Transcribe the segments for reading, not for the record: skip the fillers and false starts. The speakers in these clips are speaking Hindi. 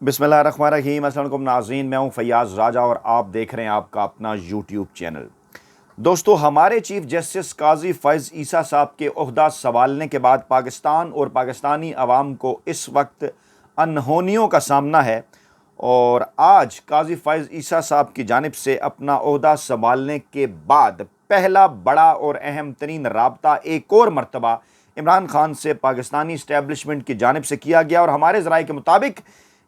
बिस्मिल्लाहिर्रहमानिर्रहीम। अस्सलाम वालेकुम नाज़रीन, मैं हूं फैयाज़ राजा और आप देख रहे हैं आपका अपना यूट्यूब चैनल। दोस्तों, हमारे चीफ जस्टिस काजी फ़ैज़ ईसा साहब के ओहदा संभालने के बाद पाकिस्तान और पाकिस्तानी अवाम को इस वक्त अनहोनियों का सामना है और आज काजी फ़ैज़ ईसा साहब की जानिब से अपना ओहदा संभालने के बाद पहला बड़ा और अहम तरीन राब्ता एक और मरतबा इमरान खान से पाकिस्तानी इस्टेब्लिशमेंट की जानिब से किया गया और हमारे ज़राए के मुताबिक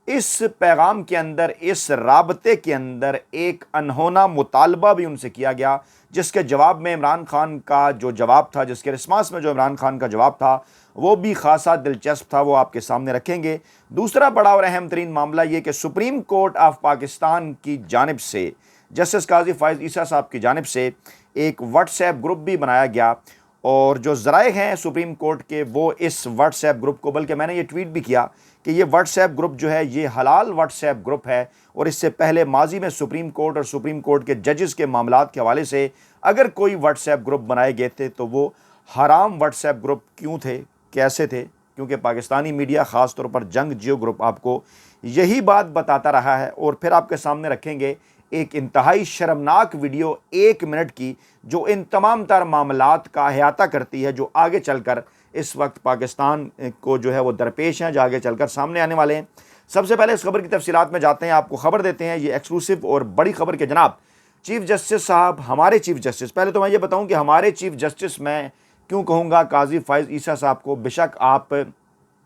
इस पैगाम के अंदर, इस राबते के अंदर एक अनहोना मुतालबा भी उनसे किया गया, जिसके जवाब में इमरान खान का जो जवाब था, जिसके रिस्पांस में जो इमरान खान का जवाब था वो भी खासा दिलचस्प था। वो आपके सामने रखेंगे। दूसरा बड़ा और अहम तरीन मामला ये कि सुप्रीम कोर्ट ऑफ पाकिस्तान की जानिब से जस्टिस काजी फ़ैज़ ईसा साहब की जानिब से एक व्हाट्सएप ग्रुप भी बनाया गया और जो ज़राए हैं सुप्रीम कोर्ट के वो इस व्हाट्सएप ग्रुप को, बल्कि मैंने ये ट्वीट भी किया कि ये व्हाट्सएप ग्रुप जो है ये हलाल व्हाट्सएप ग्रुप है और इससे पहले माजी में सुप्रीम कोर्ट और सुप्रीम कोर्ट के जजेस के मामलात के हवाले से अगर कोई व्हाट्सएप ग्रुप बनाए गए थे तो वो हराम व्हाट्सएप ग्रुप क्यों थे, कैसे थे, क्योंकि पाकिस्तानी मीडिया ख़ास तौर पर जंग जियो ग्रुप आपको यही बात बताता रहा है। और फिर आपके सामने रखेंगे एक इंतहाई शर्मनाक वीडियो 1 मिनट की जो इन तमाम तर मामलात का अहाता करती है, जो आगे चलकर इस वक्त पाकिस्तान को जो है वो दरपेश हैं, जो आगे चलकर सामने आने वाले हैं। सबसे पहले इस खबर की तफसीलात में जाते हैं, आपको खबर देते हैं ये एक्सक्लूसिव और बड़ी खबर के जनाब चीफ जस्टिस साहब, हमारे चीफ जस्टिस, पहले तो मैं ये बताऊं कि हमारे चीफ जस्टिस मैं क्यों कहूँगा काजी फ़ैज़ ईसा साहब को, बेशक आप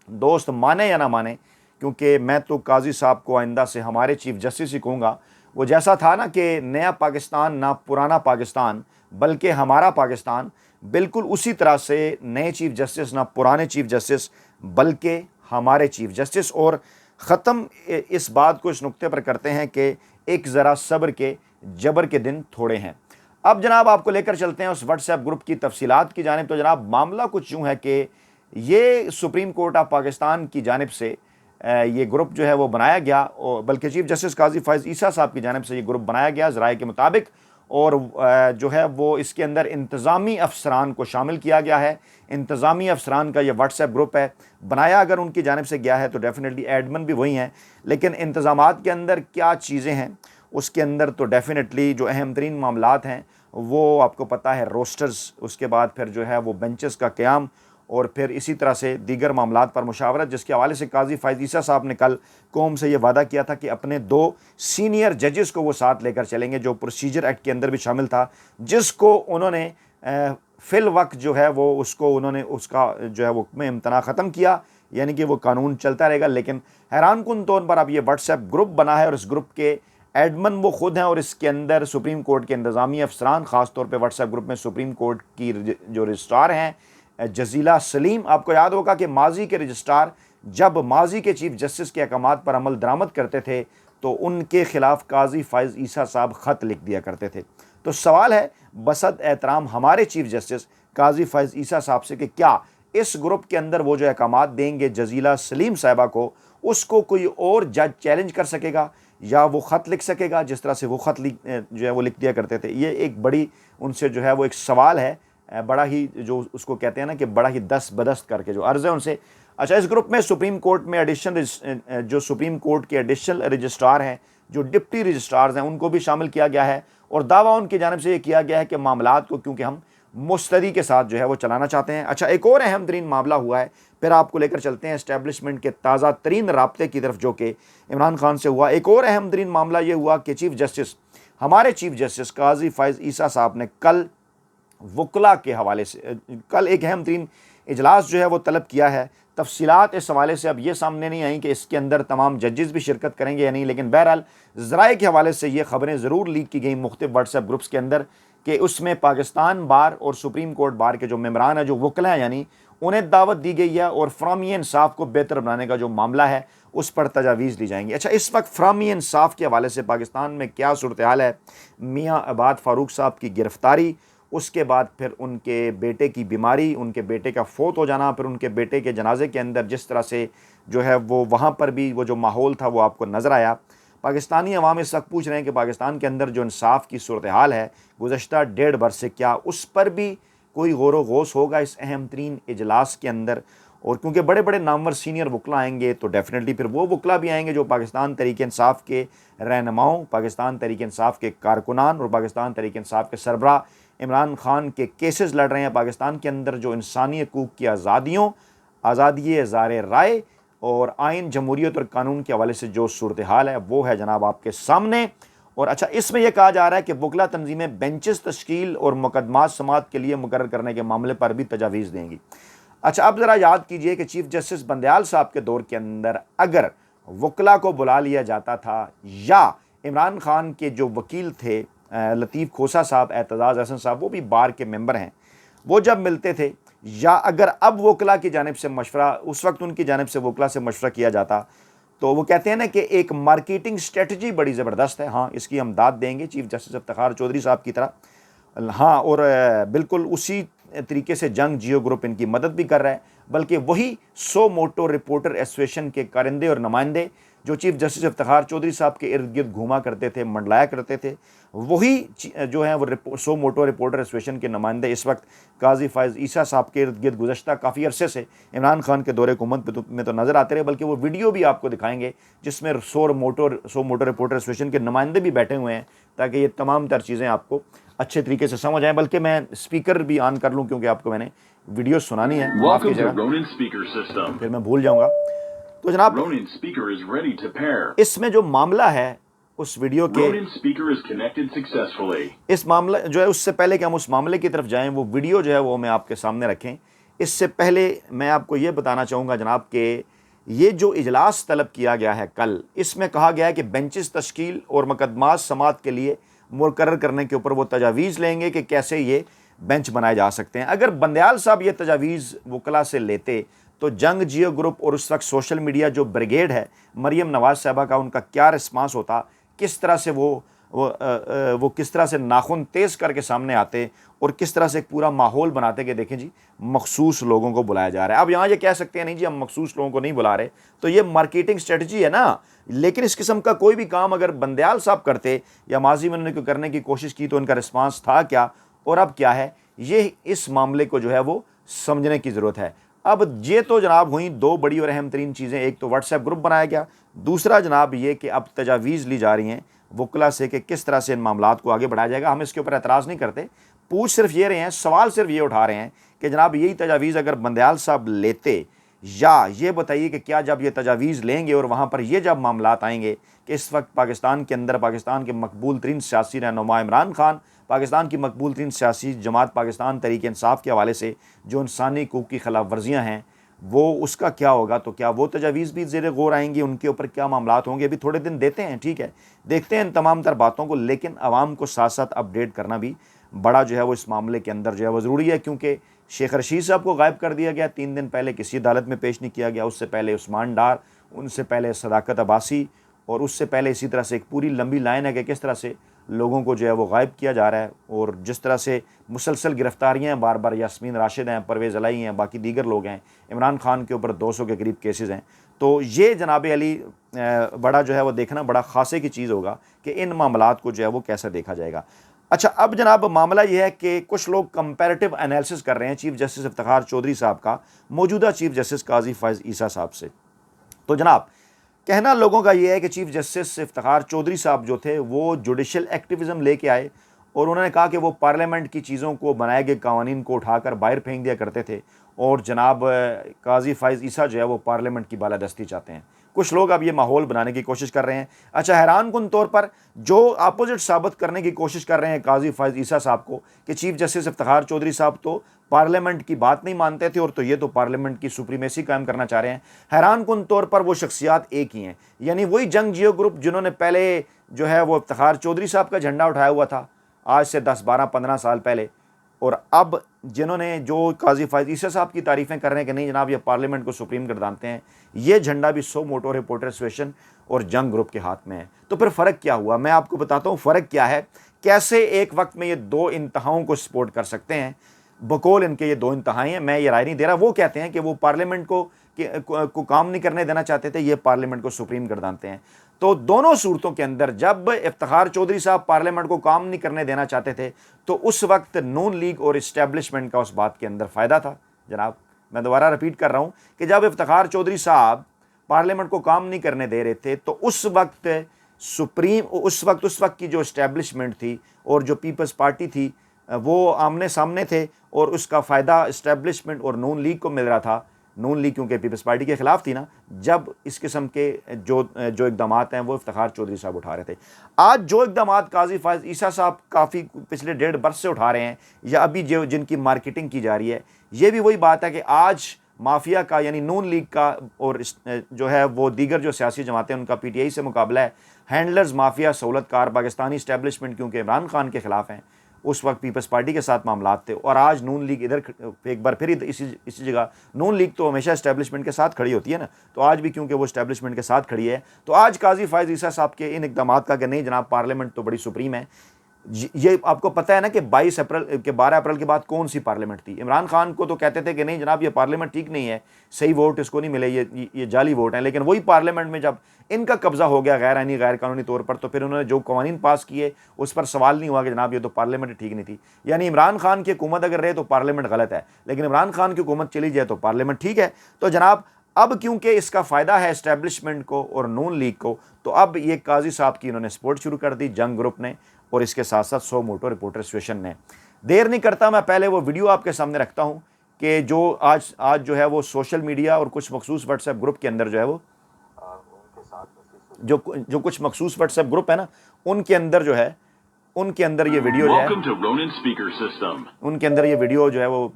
दोस्त माने या ना माने, क्योंकि मैं तो काजी साहब को आइंदा से हमारे चीफ जस्टिस ही कहूँगा। वो जैसा था ना कि नया पाकिस्तान ना पुराना पाकिस्तान बल्कि हमारा पाकिस्तान, बिल्कुल उसी तरह से नए चीफ जस्टिस ना पुराने चीफ जस्टिस बल्कि हमारे चीफ जस्टिस। और ख़त्म इस बात को इस नुक्ते पर करते हैं कि एक ज़रा सब्र के जबर के दिन थोड़े हैं। अब जनाब आपको लेकर चलते हैं उस व्हाट्सएप ग्रुप की तफसीलात की जानिब। तो जनाब मामला कुछ यूँ है कि ये सुप्रीम कोर्ट ऑफ पाकिस्तान की जानिब से ये ग्रुप जो है वो बनाया गया, और बल्कि चीफ जस्टिस काजी फ़ैज़ ईसा साहब की जानिब से ये ग्रुप बनाया गया ज़राए के मुताबिक, और जो है वो इसके अंदर इंतज़ामी अफसरान को शामिल किया गया है। इंतज़ामी अफसरान का ये व्हाट्सएप ग्रुप है, बनाया अगर उनकी जानिब से गया है तो डेफिनेटली एडमिन भी वही हैं, लेकिन इंतज़ामात के अंदर क्या चीज़ें हैं उसके अंदर तो डेफिनेटली जो अहम तरीन मामलात हैं वो आपको पता है, रोस्टर्स, उसके बाद फिर जो है वो बेंचेस का क़याम और फिर इसी तरह से दीगर मामलात पर मुशावरत, जिसके हवाले से काजी फ़ैज़ ईसा साहब ने कल कौम से ये वादा किया था कि अपने 2 सीनियर जजेस को वो साथ लेकर चलेंगे, जो प्रोसीजर एक्ट के अंदर भी शामिल था, जिसको उन्होंने फ़िल वक्त जो है वो उसको उन्होंने उसका जो है वो में इम्तना ख़त्म किया, यानी कि वो कानून चलता रहेगा। लेकिन हैरानकुन तौर पर अब ये व्हाट्सएप ग्रुप बना है और इस ग्रुप के एडमिन वो खुद हैं और इसके अंदर सुप्रीम कोर्ट के इंतज़ामी अफसरान, ख़ास तौर पर व्हाट्सएप ग्रुप में सुप्रीम कोर्ट की जो रजिस्ट्रार हैं जजीला सलीम। आपको याद होगा कि माजी के रजिस्ट्रार जब माजी के चीफ जस्टिस के अहकामात पर अमल दरामद करते थे तो उनके खिलाफ काजी फ़ैज़ ईसा साहब ख़त लिख दिया करते थे। तो सवाल है बसद एहतराम हमारे चीफ जस्टिस काजी फ़ैज़ ईसा साहब से कि क्या इस ग्रुप के अंदर वो जो अहकामात देंगे जजीला सलीम साहिबा को, उसको कोई और जज चैलेंज कर सकेगा या वो ख़त लिख सकेगा जिस तरह से वो ख़त जो है वो लिख दिया करते थे। ये एक बड़ी उनसे जो है वो एक सवाल है, बड़ा ही जो उसको कहते हैं ना कि बड़ा ही दस्त बदस्त करके जो अर्ज़ है उनसे। अच्छा, इस ग्रुप में सुप्रीम कोर्ट में जो सुप्रीम कोर्ट के एडिशनल रजिस्ट्रार हैं, जो डिप्टी रजिस्ट्रार्स हैं, उनको भी शामिल किया गया है और दावा उनकी जानिब से ये किया गया है कि मामलात को क्योंकि हम मुस्तैदी के साथ जो है वो चलाना चाहते हैं। अच्छा, एक और अहम तरीन मामला हुआ है, फिर आपको लेकर चलते हैं इस्टेब्लिशमेंट के ताज़ा तरीन राब्ते की तरफ जो कि इमरान खान से हुआ। एक और अहम तरीन मामला ये हुआ कि चीफ जस्टिस, हमारे चीफ जस्टिस काजी फ़ैज़ ईसा साहब ने कल वकला के हवाले से कल एक अहम तरीन इजलास जो है वो तलब किया है। तफसीलात इस हवाले से अब ये सामने नहीं आई कि इसके अंदर तमाम जजेस भी शिरकत करेंगे या नहीं, लेकिन बहरहाल ज़राए के हवाले से ये ख़बरें ज़रूर लीक की गई मुख्तलिफ व्हाट्सएप ग्रुप्स के अंदर कि उसमें पाकिस्तान बार और सुप्रीम कोर्ट बार के जो मेम्बरान हैं, जो वकला हैं, यानी उन्हें दावत दी गई है और फ़रामी इंसाफ को बेहतर बनाने का जो मामला है उस पर तजावीज़ ली जाएंगी। अच्छा, इस वक्त फ़रामी इंसाफ के हवाले से पाकिस्तान में क्या सूरत हाल है? मियाँ अबाद फ़ारूक साहब की गिरफ़्तारी, उसके बाद फिर उनके बेटे की बीमारी, उनके बेटे का फ़ौत हो जाना, फिर उनके बेटे के जनाजे के अंदर जिस तरह से जो है वो वहाँ पर भी वो जो माहौल था वो आपको नज़र आया। पाकिस्तानी अवाम इस वक्त पूछ रहे हैं कि पाकिस्तान के अंदर जो इंसाफ की सूरत हाल है गुज़श्ता 1.5 बरस से क्या उस पर भी कोई गौर व गौस होगा इस अहम तरीन इजलास के अंदर। और क्योंकि बड़े बड़े नामवर सीनियर वकला आएंगे तो डेफिनेटली फिर वो वकला भी आएंगे जो पाकिस्तान तहरीक इंसाफ के रहनुमाओं, पाकिस्तान तहरीक इंसाफ के कारकुनान और पाकिस्तान तहरीक इंसाफ के सरबराह इमरान खान के केसेस लड़ रहे हैं पाकिस्तान के अंदर, जो इंसानी हकूक़ की आज़ादियों, आज़ादी इज़हार राय और आइन, जमहूरियत और कानून के हवाले से जो सूरत हाल है वो है जनाब आपके सामने। और अच्छा, इसमें यह कहा जा रहा है कि वकला तंजीमें बेंचेस तश्कील और मुकदमात समात के लिए मुकर्रर करने के मामले पर भी तजावीज़ देंगी। अच्छा, अब ज़रा याद कीजिए कि चीफ जस्टिस बंदयाल साहब के दौर के अंदर अगर वकला को बुला लिया जाता था या इमरान खान के जो वकील थे लतीफ़ खोसा साहब, एतजाज़ हसन साहब, वो भी बार के मेंबर हैं, वो जब मिलते थे, या अगर अब वकला की जानिब से मशवरा, उस वक्त उनकी जानिब से वकला से मशवरा किया जाता, तो वो कहते हैं ना कि एक मार्केटिंग स्ट्रेटजी बड़ी ज़बरदस्त है। हाँ, इसकी हम दाद देंगे चीफ जस्टिस इफ्तिखार चौधरी साहब की तरह। हाँ, और बिल्कुल उसी तरीके से जंग जियो ग्रुप इनकी मदद भी कर रहा है, बल्कि वही सो मोटो रिपोर्टर एसोसिएशन के कारिंदे और नुमाइंदे जो चीफ जस्टिस इफ्तिखार चौधरी साहब के इर्द गिर्द घूमा करते थे, मंडलाया करते थे, वही जो है वो सो मोटो रिपोर्टर एसोसिएशन के नुमाइंदे इस वक्त काजी फायज़ ईसा साहब के इर्द गिर्द गुज़श्ता काफ़ी अरसे से इमरान खान के दौरे हुकूमत में तो नज़र आते रहे, बल्कि वो वीडियो भी आपको दिखाएंगे जिसमें सो मोटो रिपोर्टर एसोसिएशन के नुमाइंदे भी बैठे हुए हैं, ताकि ये तमाम तर चीज़ें आपको अच्छे तरीके से समझ आए। बल्कि मैं स्पीकर भी ऑन कर लूँ क्योंकि आपको मैंने वीडियो सुनानी है, माफ़ कीजिएगा, फिर मैं भूल जाऊँगा। तो जनाब इसमें जो मामला है उस वीडियो के, इस मामला जो है, उससे पहले कि हम उस मामले की तरफ जाएं, वो वीडियो जो है वो मैं आपके सामने रखें, इससे पहले मैं आपको ये बताना चाहूँगा जनाब कि ये जो इजलास तलब किया गया है कल, इसमें कहा गया है कि बेंचेस तश्कील और मुकदमात समात के लिए मुकर्रर करने के ऊपर वो तजावीज़ लेंगे कि कैसे ये बेंच बनाए जा सकते हैं। अगर बंदयाल साहब ये तजावीज़ वकला से लेते तो जंग जियो ग्रुप और उस वक्त सोशल मीडिया जो ब्रिगेड है मरियम नवाज़ साहबा का, उनका क्या रिस्पांस होता, किस तरह से वो किस तरह से नाखून तेज़ करके सामने आते और किस तरह से एक पूरा माहौल बनाते कि देखें जी मखसूस लोगों को बुलाया जा रहा है। अब यहाँ ये कह सकते हैं नहीं जी हम मखसूस लोगों को नहीं बुला रहे, तो ये मार्केटिंग स्ट्रेटजी है ना। लेकिन इस किस्म का कोई भी काम अगर बंदयाल साहब करते या माजी में उन्होंने करने की कोशिश की तो उनका रिस्पांस था क्या और अब क्या है, ये इस मामले को जो है वो समझने की ज़रूरत है। अब ये तो जनाब हुई दो बड़ी और अहम तरीन चीज़ें, एक तो व्हाट्सएप ग्रुप बनाया गया, दूसरा जनाब ये कि अब तजावीज़ ली जा रही हैं वकला से कि किस तरह से इन मामलात को आगे बढ़ाया जाएगा। हम इसके ऊपर एतराज़ नहीं करते, पूछ सिर्फ ये रहे हैं, सवाल सिर्फ ये उठा रहे हैं कि जनाब यही तजावीज़ अगर बंदयाल साहब लेते, या ये बताइए कि क्या जब ये तजावीज़ लेंगे और वहाँ पर ये जब मामलात आएंगे कि इस वक्त पाकिस्तान के अंदर पाकिस्तान के मकबूल तरीन सियासी रहनुमा इमरान खान, पाकिस्तान की मकबूल तरीन सियासी जमात पाकिस्तान तहरीक इंसाफ के हवाले से जो इंसानी हकूक़ की खिलाफ वर्जियाँ हैं वो उसका क्या होगा, तो क्या वो तजावीज़ भी ज़ेर गौर आएंगी, उनके ऊपर क्या मामलात होंगे। अभी थोड़े दिन देते हैं, ठीक है, देखते हैं इन तमाम तर बातों को, लेकिन आवाम को साथ साथ अपडेट करना भी बड़ा जो है वो इस मामले के अंदर जो है वो ज़रूरी है, क्योंकि शेख रशीद साहब को गायब कर दिया गया 3 दिन पहले, किसी अदालत में पेश नहीं किया गया, उससे पहले उस्मान डार, उनसे पहले सदाकत अब्बासी, और उससे पहले इसी तरह से एक पूरी लंबी लाइन है कि किस तरह से लोगों को जो है वो गायब किया जा रहा है, और जिस तरह से मुसलसल गिरफ्तारियाँ हैं बार बार, यास्मीन राशिद हैं, परवेज़ अलाई हैं, बाकी दीगर लोग हैं, इमरान खान के ऊपर 200 के करीब केसेस हैं। तो ये जनाब अली बड़ा जो है वो देखना बड़ा खासे की चीज़ होगा कि इन मामलात को जो है वो कैसे देखा जाएगा। अच्छा, अब जनाब मामला यह है कि कुछ लोग कंपैरेटिव एनालिसिस कर रहे हैं चीफ जस्टिस इफ्तिखार चौधरी साहब का मौजूदा चीफ जस्टिस काजी फायज़ ईसा साहब से। तो जनाब कहना लोगों का ये है कि चीफ जस्टिस इफ्तिखार चौधरी साहब जो थे वो जुडिशल एक्टिविज़म लेके आए और उन्होंने कहा कि वो पार्लियामेंट की चीज़ों को, बनाए गए कवानीन को उठाकर बाहर फेंक दिया करते थे, और जनाब काजी फायज़ ईसा जो है वो पार्लियामेंट की बालादस्ती चाहते हैं। कुछ लोग अब ये माहौल बनाने की कोशिश कर रहे हैं। अच्छा, हैरान कुन तौर पर जो अपोजिट साबित करने की कोशिश कर रहे हैं काजी फायज़ ईसा साहब को कि चीफ जस्टिस इफ्तिखार चौधरी साहब तो पार्लियामेंट की बात नहीं मानते थे और तो ये तो पार्लियामेंट की सुप्रीमेसी कायम करना चाह रहे हैं। हैरान कुन तौर पर वो शख्सियात एक ही हैं, यानी वही जंग जियो ग्रुप जिन्होंने पहले जो है वो इफ्तिखार चौधरी साहब का झंडा उठाया हुआ था आज से 10, 12, 15 साल पहले, और अब जिन्होंने जो काजी फायज़ ईसा साहब की तारीफ़ें कर रहे हैं कि नहीं जनाब ये पार्लियामेंट को सुप्रीम गर्दानते हैं, ये झंडा भी सो मोटो रिपोर्टर एसोसिएशन और जंग ग्रुप के हाथ में है। तो फिर फ़र्क क्या हुआ, मैं आपको बताता हूँ फ़र्क क्या है, कैसे एक वक्त में ये दो इंतहाओं को सपोर्ट कर सकते हैं। बकौल इनके ये दो इंतहाएँ हैं, मैं ये राय नहीं दे रहा। वो कहते हैं कि वो पार्लियामेंट को काम नहीं करने देना चाहते थे, ये पार्लियामेंट को सुप्रीम गर्दानते हैं। तो दोनों सूरतों के अंदर जब इफ्तिखार चौधरी साहब पार्लियामेंट को काम नहीं करने देना चाहते थे तो उस वक्त नून लीग और इस्टेब्लिशमेंट का उस बात के अंदर फ़ायदा था जनाब, मैं दोबारा रिपीट कर रहा हूँ कि जब इफ्तिखार चौधरी साहब पार्लियामेंट को काम नहीं करने दे रहे थे तो उस वक्त की जो इस्टेब्लिशमेंट थी और जो पीपल्स पार्टी थी वो आमने सामने थे और उसका फ़ायदा इस्टेब्लिशमेंट और नून लीग को मिल रहा था। नून लीग क्योंकि पीपल्स पार्टी के ख़िलाफ़ थी ना, जब इस किस्म के जो इक़दाम हैं वो इफ्तिखार चौधरी साहब उठा रहे थे। आज जो इक़दाम काजी फ़ायज़ ईसा साहब काफ़ी पिछले 1.5 बरस से उठा रहे हैं या अभी जो जिनकी मार्केटिंग की जा रही है, ये भी वही बात है कि आज माफिया का यानी नून लीग का और जो है वो दीगर जो सियासी जमातें उनका पीटीआई से मुकाबला है। हैंडलर्स माफिया सहूलतकार पाकिस्तानी इस्टेब्लिशमेंट क्योंकि इमरान खान के ख़िलाफ़ हैं, उस वक्त पीपल्स पार्टी के साथ मामलात थे और आज नून लीग इधर एक बार फिर इसी जगह। नून लीग तो हमेशा इस्टेब्लिशमेंट के साथ खड़ी होती है ना, तो आज भी क्योंकि वो इस्टेब्लिशमेंट के साथ खड़ी है तो आज काजी फ़ायज़ ईसा साहब के इन इक़दामात का कि नहीं जनाब पार्लियामेंट तो बड़ी सुप्रीम है। ये आपको पता है ना कि 12 अप्रैल के बाद कौन सी पार्लियामेंट थी। इमरान खान को तो कहते थे कि नहीं जनाब ये पार्लियामेंट ठीक नहीं है, सही वोट इसको नहीं मिले, ये जाली वोट है। लेकिन वही पार्लियामेंट में जब इनका कब्जा हो गया गैर आईनी गैर कानूनी तौर पर, तो फिर उन्होंने जो कवानीन पास किए उस पर सवाल नहीं हुआ कि जनाब ये तो पार्लियामेंट ठीक नहीं थी। यानी इमरान खान की हुकूमत अगर रहे तो पार्लियामेंट गलत है, लेकिन इमरान खान की हुकूमत चली जाए तो पार्लियामेंट ठीक है। तो जनाब अब क्योंकि इसका फ़ायदा है इस्टेब्लिशमेंट को और नून लीग को, तो अब ये काजी साहब की इन्होंने सपोर्ट शुरू कर दी, जंग ग्रुप ने और इसके साथ साथ सो मोटो रिपोर्टर एसोसिएशन ने। देर नहीं करता, मैं पहले वो वीडियो आपके सामने रखता हूँ कि जो आज जो है वो सोशल मीडिया और कुछ मखसूस व्हाट्सएप ग्रुप के अंदर जो है वो जो कुछ मखसूस व्हाट्सएप ग्रुप है ना, उनके अंदर जो है उनके अंदर ये वीडियो जो है उनके अंदर ये वीडियो जो है वो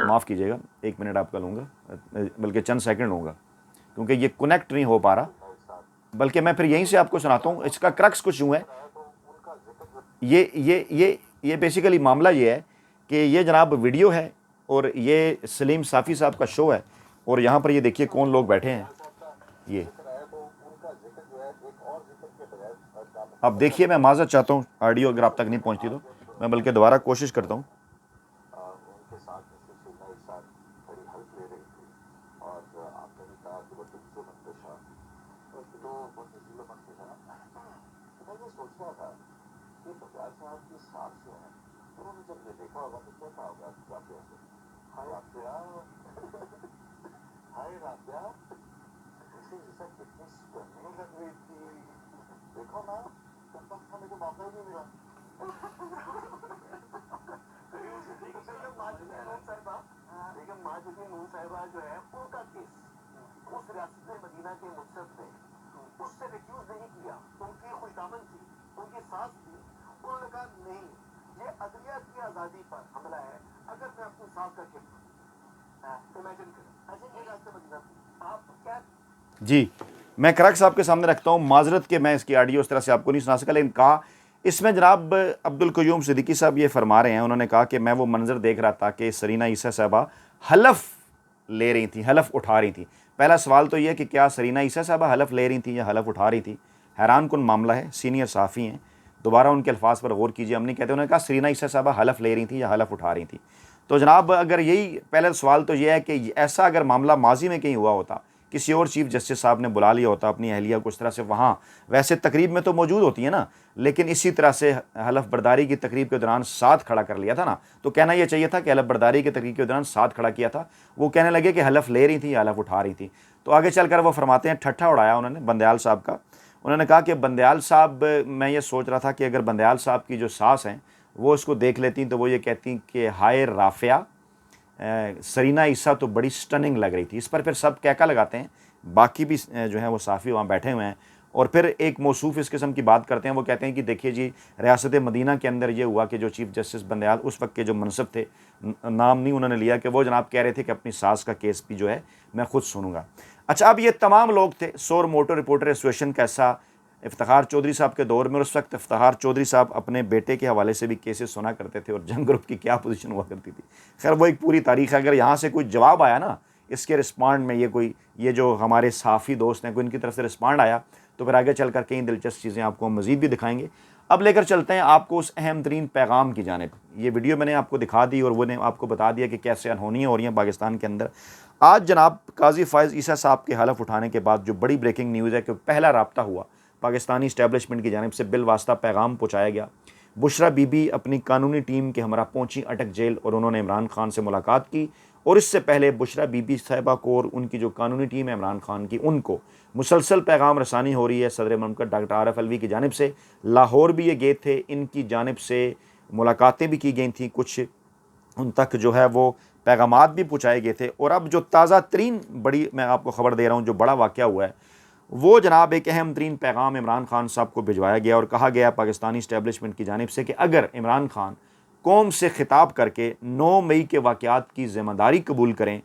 माफ़ कीजिएगा 1 मिनट आपका लूँगा, बल्कि चंद सेकंड लूँगा क्योंकि ये कनेक्ट नहीं हो पा रहा, बल्कि मैं फिर यहीं से आपको सुनाता हूँ। इसका क्रक्स कुछ यूँ है, ये बेसिकली मामला ये है कि ये जनाब वीडियो है और ये सलीम साफ़ी साहब का शो है और यहाँ पर ये देखिए कौन लोग बैठे हैं। ये अब देखिए, मैं माज़रत चाहता हूँ ऑडियो अगर आप तक नहीं पहुँचती तो मैं बल्कि दोबारा कोशिश करता हूँ। देखो ना, तब तक हमें तो मौका ही नहीं मिला। लेकिन माजुदी नून साहिबा जो है उनका केस उस रियासत मदीना के मुनसिफ ने उससे रिफ्यूज नहीं किया। उनकी खुशदामन थी, उनकी सास थी, उन्होंने कहा नहीं, ये अदलिया की आज़ादी पर हमला है। अगर मैं अपनी सास का केस इमेजिन करें, ऐसे ये रास्ते मदीना आप क्या जी, मैं क्रक्स आपके सामने रखता हूँ। माजरत के मैं इसकी ऑडियो उस तरह से आपको नहीं सुना सका, लेकिन कहा इसमें जनाब अब्दुल क़य्यूम सिद्दीकी साहब ये फरमा रहे हैं। उन्होंने कहा कि मैं वो मंजर देख रहा था कि सरीना ईसा साहबा हलफ ले रही थी, हलफ उठा रही थी। पहला सवाल तो ये कि क्या सरीना ईसा साहबा हलफ ले रही थी या हलफ उठा रही थी? हैरान कुन मामला है। सीनियर साफ़ी हैं, दोबारा उनके अल्फाज पर गौर कीजिए। हम नहीं कहते, उन्होंने कहा सरीना ईसा साहबा हलफ ले रही थी या हलफ उठा रही थी। तो जनाब अगर यही पहला सवाल तो ये है कि ऐसा अगर मामला माजी में कहीं हुआ होता, किसी और चीफ जस्टिस साहब ने बुला लिया होता अपनी अहलिया को, उस तरह से वहाँ वैसे तकरीब में तो मौजूद होती है ना, लेकिन इसी तरह से हलफ बर्दारी की तकरीब के दौरान साथ खड़ा कर लिया था ना, तो कहना यह चाहिए था कि हलफ बर्दारी की तकरीब के दौरान साथ खड़ा किया था। वो कहने लगे कि हलफ ले रही थी या हलफ उठा रही थी। तो आगे चलकर वो फरमाते हैं, ठट्ठा उड़ाया उन्होंने बंदयाल साहब का। उन्होंने कहा कि बंदयाल साहब, मैं ये सोच रहा था कि अगर बंदयाल साहब की जो सास हैं वो इसको देख लेती तो वो ये कहती कि हाय राफिया, सरीना ईसा तो बड़ी स्टनिंग लग रही थी। इस पर फिर सब कहका लगाते हैं, बाकी भी जो है वो साफ़ी वहाँ बैठे हुए हैं और फिर एक मौसूफ़ इस किस्म की बात करते हैं। वो कहते हैं कि देखिए जी, रियासत मदीना के अंदर ये हुआ कि जो चीफ़ जस्टिस बंदयाल उस वक्त के जो मनसब थे, नाम नहीं उन्होंने लिया, कि वो जनाब कह रहे थे कि अपनी सास का केस भी जो है मैं ख़ुद सुनूंगा। अच्छा, अब ये तमाम लोग थे। सो मोटो रिपोर्टर एसोसिएशन का ऐसा इफ्तिखार चौधरी साहब के दौर में, उस वक्त इफ्तिखार चौधरी साहब अपने बेटे के हवाले से भी केसेस सुना करते थे और जंग ग्रुप की क्या पोजीशन हुआ करती थी। खैर वो एक पूरी तारीख़ है। अगर यहाँ से कोई जवाब आया ना इसके रिस्पॉन्ड में, ये जो हमारे साफ़ी दोस्त हैं कोई इनकी तरफ से रिस्पॉन्ड आया, तो फिर आगे चलकर कई दिलचस्प चीज़ें आपको हम मज़ीद भी दिखाएंगे। अब लेकर चलते हैं आपको उस अहम तरीन पैगाम की जानिब। ये वीडियो मैंने आपको दिखा दी और वो ने आपको बता दिया कि कैसे अनहोनियाँ हो रही हैं पाकिस्तान के अंदर। आज जनाब काजी फ़ायज़ ईसा साहब के हलफ उठाने के बाद जो बड़ी ब्रेकिंग न्यूज़ है कि पहला राब्ता हुआ पाकिस्तानी इस्टेब्लिशमेंट की जानिब से, बिल वास्ता पैगाम पहुँचाया गया। बुशरा बीबी अपनी कानूनी टीम के हमरा पहुंची अटक जेल और उन्होंने इमरान खान से मुलाकात की। और इससे पहले बुशरा बीबी साहिबा को और उनकी जो कानूनी टीम है इमरान खान की, उनको मुसलसल पैगाम रसानी हो रही है सदर ममलकत डॉक्टर आरिफ अलवी की जानिब से। लाहौर भी ये गए थे, इनकी जानिब से मुलाकातें भी की गई थी, कुछ उन तक जो है वो पैगामात भी पहुँचाए गए थे। और अब जो ताज़ा तरीन बड़ी मैं आपको ख़बर दे रहा हूँ, जो बड़ा वाक़या हुआ है वो जनाब एक अहम तरीन पैगाम इमरान खान साहब को भिजवाया गया और कहा गया पाकिस्तानी इस्टेब्लिशमेंट की जानिब से कि अगर इमरान खान कौम से खिताब करके 9 मई के वाक़यात की ज़िम्मेदारी कबूल करें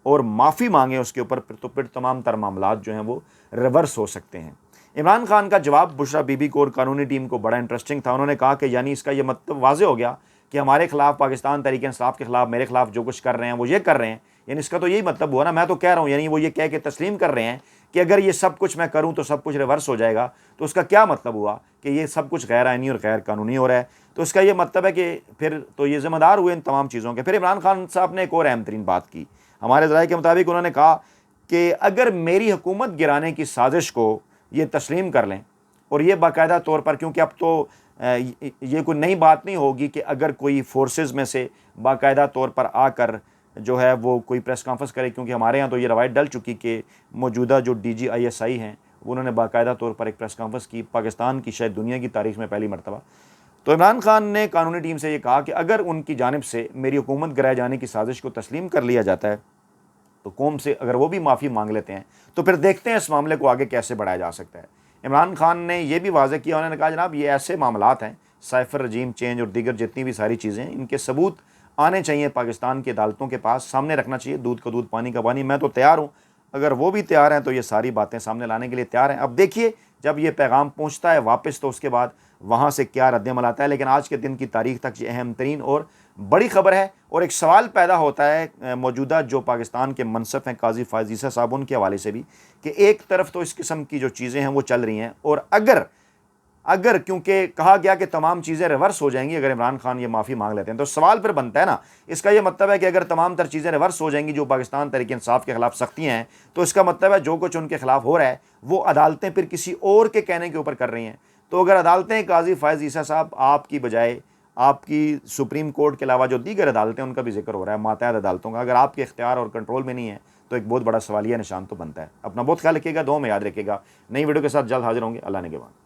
और माफ़ी मांगें उसके ऊपर, तो फिर तमाम तर मामलात जो हैं वो रिवर्स हो सकते हैं। इमरान खान का जवाब बुशरा बीबी को और कानूनी टीम को बड़ा इंटरेस्टिंग था। उन्होंने कहा कि यानी इसका ये मतलब वाज़े हो गया कि हमारे खिलाफ, पाकिस्तान तहरीक-ए-इंसाफ के खिलाफ, मेरे खिलाफ जो कुछ कर रहे हैं वो ये कर रहे हैं, यानी इसका तो यही मतलब हुआ ना। मैं तो कह रहा हूँ, यानी वो ये कह के तस्लीम कर रहे हैं कि अगर ये सब कुछ मैं करूँ तो सब कुछ रिवर्स हो जाएगा। तो उसका क्या मतलब हुआ कि ये सब कुछ गैर आइनी और गैर कानूनी हो रहा है। तो इसका ये मतलब है कि फिर तो ये ज़िम्मेदार हुए इन तमाम चीज़ों के। फिर इमरान खान साहब ने एक और अहम तरीन बात की हमारे ज़राए के मुताबिक। उन्होंने कहा कि अगर मेरी हुकूमत गिराने की साजिश को ये तस्लीम कर लें और ये बाकायदा तौर पर, क्योंकि अब तो ये कोई नई बात नहीं होगी कि अगर कोई फोर्सेस में से बाकायदा तौर पर आकर जो है वो कोई प्रेस कॉन्फ्रेंस करे, क्योंकि हमारे यहाँ तो ये रवायत डल चुकी कि मौजूदा जो DGISI हैं उन्होंने बाकायदा तौर पर एक प्रेस कॉन्फ्रेंस की, पाकिस्तान की शायद दुनिया की तारीख में पहली मरतबा। तो इमरान खान ने कानूनी टीम से ये कहा कि अगर उनकी जानिब से मेरी हुकूमत गिराए जाने की साजिश को तस्लीम कर लिया जाता है तो कौम से अगर वो भी माफ़ी मांग लेते हैं तो फिर देखते हैं इस मामले को आगे कैसे बढ़ाया जा सकता है। इमरान खान ने यह भी वाज़ेह किया, उन्होंने कहा जनाब ये ऐसे मामलात हैं, साइफर रजीम चेंज और दीगर जितनी भी सारी चीज़ें हैं, इनके सबूत आने चाहिए पाकिस्तान की अदालतों के पास, सामने रखना चाहिए, दूध का दूध पानी का पानी। मैं तो तैयार हूँ, अगर वो भी तैयार हैं तो ये सारी बातें सामने लाने के लिए तैयार हैं। अब देखिए जब ये पैगाम पहुँचता है वापस तो उसके बाद वहाँ से क्या रद्दमल आता है। लेकिन आज के दिन की तारीख तक ये अहम तरीन और बड़ी खबर है। और एक सवाल पैदा होता है मौजूदा जो पाकिस्तान के मनसब हैं काजी फ़ायज़ ईसा साहब, उनके हवाले से भी, कि एक तरफ तो इस किस्म की जो चीज़ें हैं वो चल रही हैं और अगर क्योंकि कहा गया कि तमाम चीज़ें रिवर्स हो जाएंगी अगर इमरान खान ये माफ़ी मांग लेते हैं, तो सवाल फिर बनता है ना, इसका ये मतलब है कि अगर तमाम तर चीज़ें रिवर्स हो जाएंगी जो पाकिस्तान तहरीक-ए-इंसाफ के खिलाफ सख्तियाँ हैं, तो इसका मतलब है जो कुछ उनके खिलाफ हो रहा है वो अदालतें फिर किसी और के कहने के ऊपर कर रही हैं। तो अगर अदालतें काजी फ़ायज़ ईसा साहब आपकी बजाय, आपकी सुप्रीम कोर्ट के अलावा जो दीगर अदालतें उनका भी जिक्र हो रहा है, मातहत अदालतों का, अगर आपके इख्तियार और कंट्रोल में नहीं है तो एक बहुत बड़ा सवालिया निशान तो बनता है। अपना बहुत ख्याल रखिएगा, दुआ में याद रखिएगा। नई वीडियो के साथ जल्द हाजिर होंगे। अल्लाह ने के बाद।